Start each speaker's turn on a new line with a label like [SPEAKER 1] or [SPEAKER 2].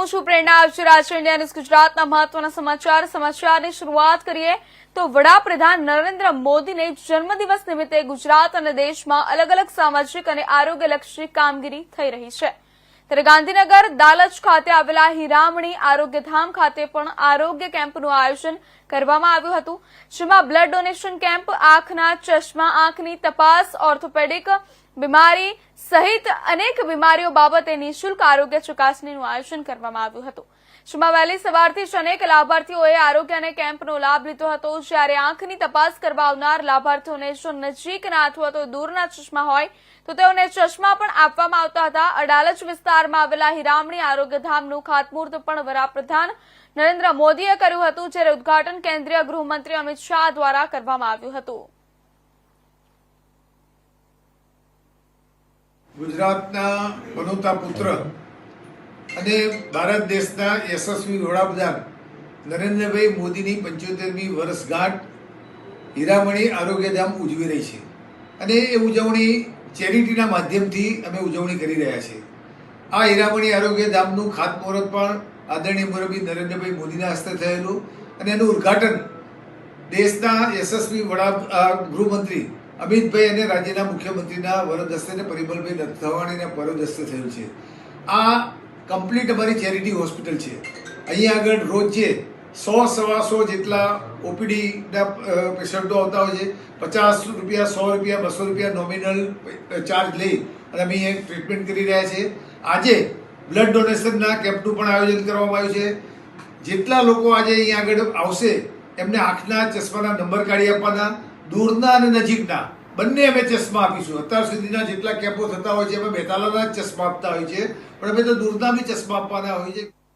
[SPEAKER 1] હું છું પ્રેરણા આજુ ઇન્ડિયા ન્યૂઝ ગુજરાતના મહત્વના સમાચારની શરૂઆત કરીએ તો વડાપ્રધાન નરેન્દ્ર મોદીને જન્મદિવસ નિમિત્તે ગુજરાત અને દેશમાં અલગ અલગ સામાજિક અને આરોગ્યલક્ષી કામગીરી થઈ રહી છે ત્યારે ગાંધીનગર દાલજ ખાતે આવેલા હીરામણી આરોગ્યધામ ખાતે પણ આરોગ્ય કેમ્પનું આયોજન કરવામાં આવ્યું હતું જેમાં બ્લડ ડોનેશન કેમ્પ આંખના ચશ્મા આંખની તપાસ ઓર્થોપેડિક બીમારી સહિત અનેક બીમારીઓ બાબતે નિઃશુલ્ક આરોગ્ય ચકાસણીનું આયોજન કરવામાં આવ્યું હતું જેમાં વહેલી સવારથી જ અનેક લાભાર્થીઓએ આરોગ્ય અને કેમ્પનો લાભ લીધો હતો જ્યારે આંખની તપાસ કરવા આવનાર લાભાર્થીઓને જો નજીકના અથવા તો દૂરના ચશ્મા હોય તો તેઓને ચશ્મા પણ આપવામાં આવતા હતા અડાલજ વિસ્તારમાં આવેલા હીરામણી આરોગ્યધામનું ખાતમુહૂર્ત પણ વડાપ્રધાન નરેન્દ્ર મોદીએ કર્યું હતું જ્યારે ઉદઘાટન કેન્દ્રીય ગૃહમંત્રી અમિત શાહ દ્વારા કરવામાં આવ્યું હતું
[SPEAKER 2] ગુજરાતના બનોતા પુત્ર અને ભારત દેશના યશસ્વી વડાપ્રધાન નરેન્દ્રભાઈ મોદીની 75મી વર્ષગાંઠ હીરામણી આરોગ્યધામ ઉજવી રહી છે અને એ ઉજવણી ચેરિટીના માધ્યમથી અમે ઉજવણી કરી રહ્યા છીએ આ હીરામણી આરોગ્યધામનું ખાતમુહૂર્ત પણ આદરણીય મુરબ્બી નરેન્દ્રભાઈ મોદીના હસ્તે થયેલું અને એનું ઉદ્ઘાટન દેશના યશસ્વી ગૃહમંત્રી અમિતભાઈ અને રાજ્યના મુખ્યમંત્રીના વરદ હસ્તે અને પરિમલભાઈ નથવાણીના વરદ હસ્તે થયું છે આ કમ્પ્લીટ અમારી ચેરિટી હોસ્પિટલ છે અહીંયા આગળ રોજે 100-125 જેટલા ઓપીડીના પેશન્ટો આવતા હોય છે 50 રૂપિયા 100 રૂપિયા 200 રૂપિયા નોમિનલ ચાર્જ લઈ અને અમે અહીંયા ટ્રીટમેન્ટ કરી રહ્યા છીએ આજે બ્લડ ડોનેશનના કેમ્પનું પણ આયોજન કરવામાં આવ્યું છે જેટલા લોકો આજે અહીંયા આગળ આવશે એમને આંખના ચશ્માના નંબર કાઢી આપવાના દૂરના અને નજીકના બંને અમે ચશ્મા આપીશું અત્યાર સુધીના જેટલા કેમ્પો થતા હોય છે અમે બેતાલાના જ ચશ્મા આપતા હોય છે પણ અમે તો દૂરના બી ચશ્મા આપવાના હોય છે